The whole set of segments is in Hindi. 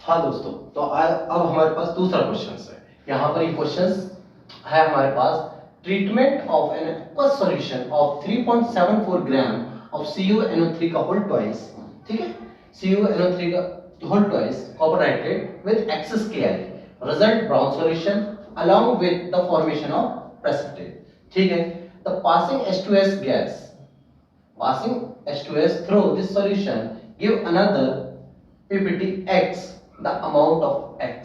हाँ दोस्तों, तो अब हमारे पास दूसरा क्वेश्चन है। यहाँ पर ये क्वेश्चन है हमारे पास, treatment of an aqueous solution of 3.74 gram of CuNO3 का होल ट्वाइस, ठीक है, CuNO3 का whole twice copper nitrate with excess Ki result brown solution along with the formation of precipitate, ठीक है। The passing H2S gas, passing H2S through this solution give another PPT X, the amount of X,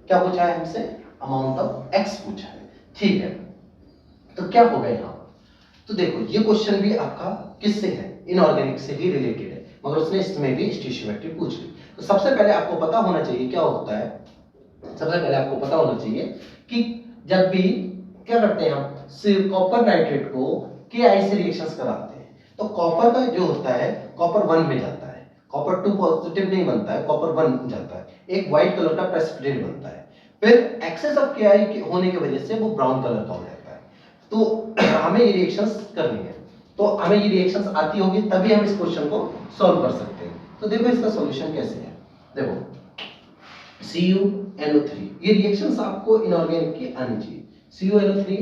क्या पूछा है हमसे, अमाउंट ऑफ X पूछा है, ठीक है। तो क्या होगा यहाँ, तो देखो ये क्वेश्चन भी आपका किससे है, इनऑर्गेनिक से ही रिलेटेड है, मगर उसने इसमें भी स्टोइचियोमेट्री पूछ ली। तो सबसे पहले आपको पता होना चाहिए क्या होता है, सबसे पहले आपको पता होना चाहिए कि जब भी क्या करते हैं हम कॉपर नाइट्रेट को Ki से रिएक्शंस कराते हैं, तो कॉपर का जो होता है कॉपर 1 में जाता है, कॉपर 2 पॉजिटिव नहीं बनता है, कॉपर 1 जाता है, एक व्हाइट कलर का प्रेसिपिटेट बनता है, फिर एक्सेस ऑफ Ki होने की वजह से वो ब्राउन कलर का हो जाता है। तो हमें ये रिएक्शंस करनी है, तो हमें ये रिएक्शंस आती होगी तभी हम इस क्वेश्चन को सॉल्व कर सकते हैं। तो देखो इसका सॉल्यूशन कैसे है, देखो CuNO3, ये रिएक्शंस आपको इनऑर्गेनिक की आनी चाहिए। CuNO3 है,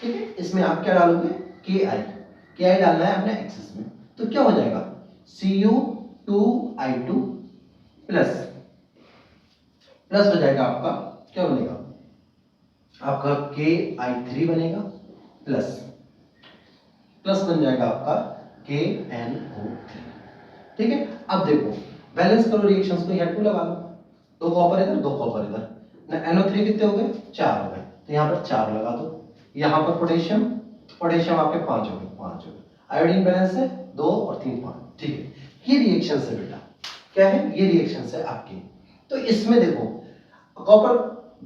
ठीक है, इसमें आप क्या डालोगे, Ki डालना है अपने एक्सेस में, तो क्या हो जाएगा Cu2I2 प्लस हो जाएगा आपका, क्या बनेगा आपका Ki3 बनेगा प्लस बन जाएगा आपका KNO3, ठीक है। अब देखो बैलेंस करो रिएक्शंस को, यहाँ 2 लगा लो, 2 कॉपर इधर 2 कॉपर इधर, ना NO3 कितने हो गए 4 हो गए, तो यहाँ पर 4 लगा दो, यहाँ पर पोटेशियम आपके 5 हो गए, 5 हो गए, आयोडीन बैलेंस है 2 और 3 5, ठीक है। ये रिएक्शन है बेटा, क्या है, ये रिएक्शन है आपकी। तो इसमें देखो कॉपर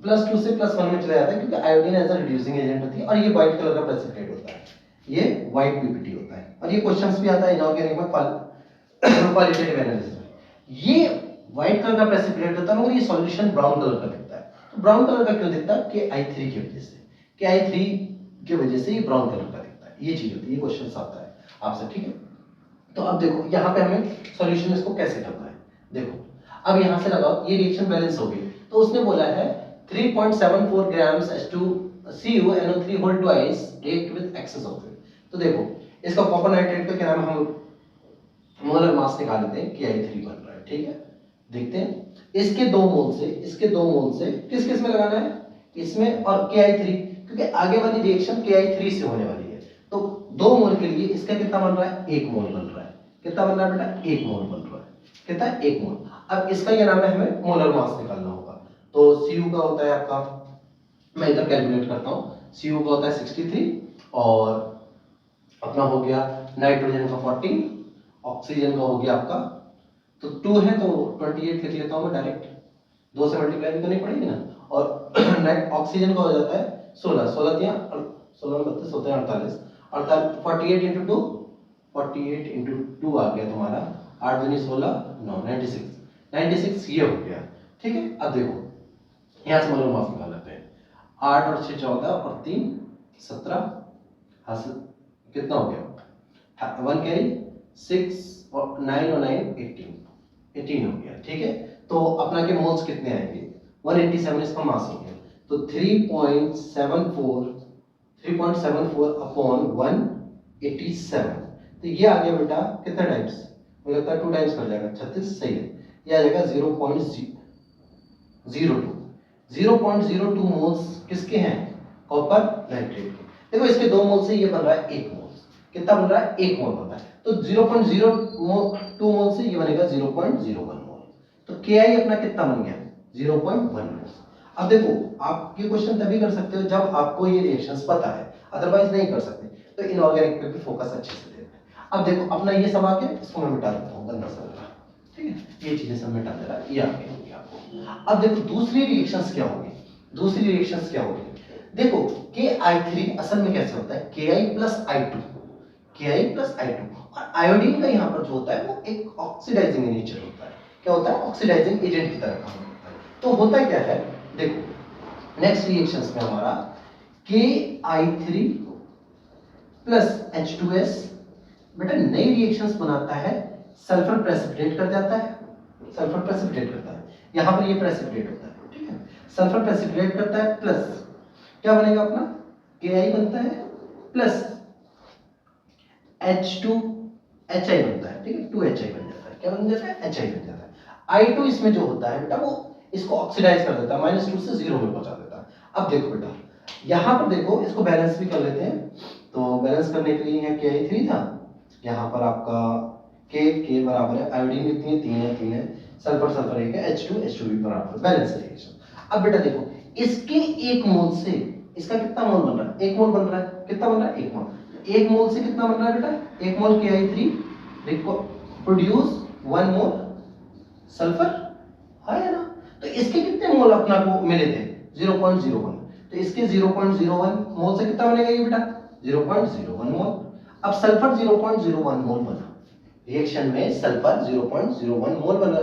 +2 से +1 में चला जाता है, क्योंकि iodine as a reducing agent होती है, और ये व्हाइट कलर का प्रेसिपिटेट होता है, ये व्हाइट पीपीटी होता है, और ये क्वेश्चंस भी आता है इनऑर्गेनिक में क्वालिटेटिव एनालिसिस में। ये व्हाइट कलर का प्रेसिपिटेट होता है मगर ये सॉल्यूशन ब्राउन कलर का दिखता है। तो ब्राउन कलर का क्यों दिखता है, Ki3 की वजह से, Ki3 की वजह से ये ब्राउन कलर का दिखता है, ये चीज होती है, ये क्वेश्चन आता है आपसे, ठीक है। तो अब देखो यहाँ पे हमें सॉल्यूशन इसको कैसे करना है, देखो अब यहाँ से लगाओ, ये रिएक्शन बैलेंस हो गई, तो उसने बोला है 3.74 grams CuNO3 whole twice react with excess of it। तो देखो इसका कॉपर नाइट्रेट का क्या नाम है, हम मोलर मास निकाल लेते हैं, Ki3 बन रहा है, ठीक है। देखते हैं इसके 2 मोल से किस किस में लगाना है, इसमें और Ki3, क्योंकि आगे वाली रिएक्शन Ki3 से होने वाली है, तो 2 मोल के लिए इसका कितना बन रहा है, 1 मोल बन रहा है, कितना बन रहा है बेटा, 1 मोल बन रहा है, कितना, 1 मोल। अब इसका क्या नाम है, हमें मोलर मास निकालना होगा, तो Cu का होता है आपका, मैं इधर कैलकुलेट करता हूँ, Cu का होता है 63, और अपना हो गया नाइट्रोजन का 14, ऑक्सीजन का हो गया आपका, तो 2 है तो 28 लिख लेता हूँ मैं डायरेक्ट, 2 से मल्टीप्लाई भी करनी पड़ेगी ना, और नाइट ऑक्सीजन का हो जाता है 16 16 32 होते हैं 48, 48 इंटू 2, 48 इंटू 2 आ गया तुम्हारा 8 दूनी 16 9 96 ये हो गया, ठीक है। अब देखो यहाँ से मोलर मास निकाल लेते हैं, 8 और 6 14 और 3 17, हासिल कितना हो गया 1 कैरी 6 और 9 और 9 18 हो गया, ठीक है। तो अपना के मोल्स कितने आएंगे, 187 इसका मास हो गया, तो 3.74 अपॉन 187, तो ये आ गया बेटा कितना टाइम्स, मुझे लगता है 2 टाइम्स कर जाएगा, 36 सही है, ये आ जाएगा 0.02 मोल्स किसके हैं, कॉपर नाइट्रेट के। देखो इसके 2 मोल से ये बन रहा है 1 मोल, कितना बन रहा है, 1 मोल बन रहा है, तो 0.02 मोल से ये बनेगा 0.01 मोल, तो Ki अपना कितना बन गया 0.1 मोल। अब देखो आप ये क्वेश्चन तभी कर सकते हो जब आपको ये रिएक्शंस पता है, अदरवाइज नहीं कर सकते, तो इनऑर्गेनिक पे भी फोकस अच्छे से देना है। अब देखो अपना ये सब आ गया, इसको मैं मिटा देता हूँ, गंदा सा, ठीक है, ये चीजें सब मिटा दे रहा है, ये आ गई होगी आपको। अब देखो दूसरी रिएक्शंस क्या होगी, देखो Ki3 असल में कैसे होता है, Ki प्लस I2, और आयोडीन का यहाँ पर जो होता है वो एक ऑक्सीडाइजिंग नेचर होता है, क्या होता है, ऑक्सीडाइजिंग एजेंट की तरह काम करता है। तो होता क्या है, देखो नेक्स्ट रिएक्शंस में हमारा Ki3 प्लस H2S बेटा नई रिएक्शंस बनाता है, सल्फर प्रेसिपिटेट कर जाता है, सल्फर प्रेसिपिटेट करता है, यहाँ पर ये प्रेसिपिटेट होता है, ठीक है। सल्फर प्रेसिपिटेट करता है प्लस क्या बनेगा अपना Ki बनता है प्लस H2HI बनता है, ठीक है, 2HI बन जाता है, क्या बन जाता है HI बन जाता है। I2 इसमें जो होता है बेटा वो इसको ऑक्सीडाइज कर देता है, -2 से 0 में पहुंचा देता है। अब देखो बेटा यहाँ पर देखो इसको बैलेंस भी कर लेते हैं, तो बैलेंस करने के लिए यहाँ Ki3 था, यहाँ पर आपका K बराबर है आयोडीन कितनी है 3 है, सल्फर सल्फर 1 है, H2 भी बराबर, बैलेंस रिएक्शन। अब बेटा देखो इसके 1 मोल से इसका कितना मोल बन रहा है, 1 मोल बन रहा है, कितना बन रहा है 1 मोल, 1 मोल से कितना बन रहा है बेटा 1 मोल Ki3 प्रोड्यूस 1 मोल सल्फर, है ना। तो इसके कितने मोल अपना को मिले थे 0.01, तो इसके 0.01 मोल से कितना बनेगा ये बेटा 0.01 मोल। अब सल्फर 0.01 मोल बना, रिएक्शन में सल्फर 0.01 मोल बना।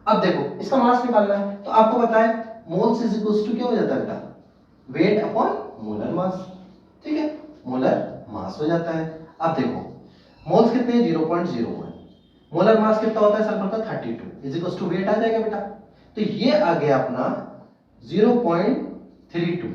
अब देखो इसका मास निकालना है, तो आपको पता है मोल्स इज इक्वल टू क्या हो जाता है बेटा वेट अपॉन मोलर मास, ठीक है, मोलर मास हो जाता है। अब देखो मोल्स कितने हैं 0.01, मोलर मास कितना होता है सल्फर का 32 इज इक्वल टू वेट आ जाएगा बेटा, तो ये आ गया अपना 0.32,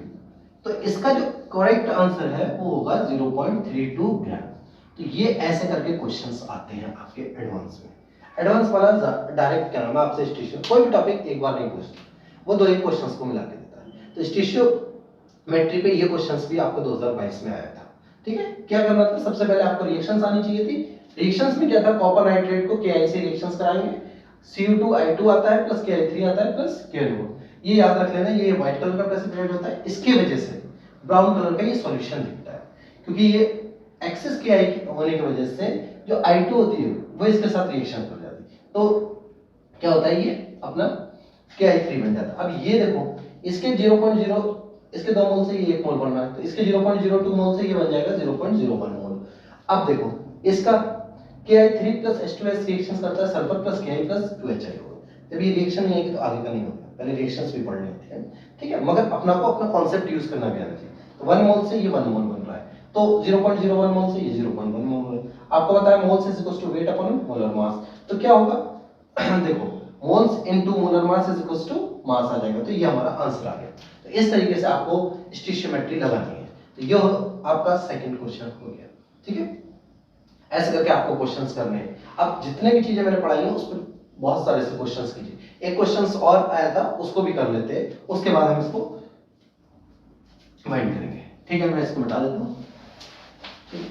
तो इसका जो करेक्ट आंसर है वो होगा 0.32 ग्राम। तो ये ऐसे करके क्वेश्चंस आते हैं आपके एडवांस में। एडवांस वाला डायरेक्ट क्या नाम है आपसे स्टेशियो कोई भी टॉपिक एक बार नहीं पूछता, वो 2 एक क्वेश्चंस को मिला के देता है। तो स्टेशियोमेट्री पे ये क्वेश्चंस भी आपको 2022 में आया था, ठीक है। क्या करना था सबसे पहले आपको रिएक्शंस आनी चाहिए थी। रिएक्शंस में क्या था कॉपर नाइट्रेट को Ki से रिएक्शंस कराएंगे, Cu2I2 आता है प्लस Ki3 आता है प्लस Kno, ये याद रख लेना, ये व्हाइट कलर का प्रेसिपिटेट होता है, इसकी वजह से ब्राउन कलर का ये सॉल्यूशन दिखता है, क्योंकि ये एक्सेस Ki होने की वजह से जो I2 होती है वो इसके साथ रिएक्शन कर जाती है, तो क्या होता है ये अपना Ki3 बन जाता है। अब ये देखो इसके 0.0 इसके 2 मोल से ये 1 मोल बन रहा है, तो इसके 0.02 मोल से ये बन जाएगा 0.01 मोल। अब देखो इसका Ki3 प्लस H2S रिएक्शन करता है sulphur plus Ki plus 2HI होगा, जब ये रिएक्शन नहीं आएगी तो आगे का नहीं होगा, पहले रिएक्शंस भी पढ़नी होती है, ठीक है, मगर अपना को अपना कॉन्सेप्ट यूज करना भी आना चाहिए। तो 1 मोल से ये 1 मोल बन रहा है, तो 0.01 मोल से ये 0.1 मोल है। आपको पता है moles is equal to weight upon molar mass, तो क्या होगा देखो moles into molar mass is equal to mass आ जाएगा, तो ये हमारा आंसर आ गया। तो इस तरीके से आपको स्टोइचियोमेट्री लगानी है, तो ये आपका सेकंड क्वेश्चन हो गया, ठीक है। ऐसे करके आपको क्वेश्चंस करने हैं। अब जितने भी चीजें मैंने पढ़ाई हैं उस पर बहुत सारे से क्वेश्चंस कीजिए। एक क्वेश्चंस और आया था उसको भी कर लेते हैं, उसके बाद हम इसको वाइंड करेंगे, ठीक है। मैं इसको मिटा देता हूँ, ठीक है।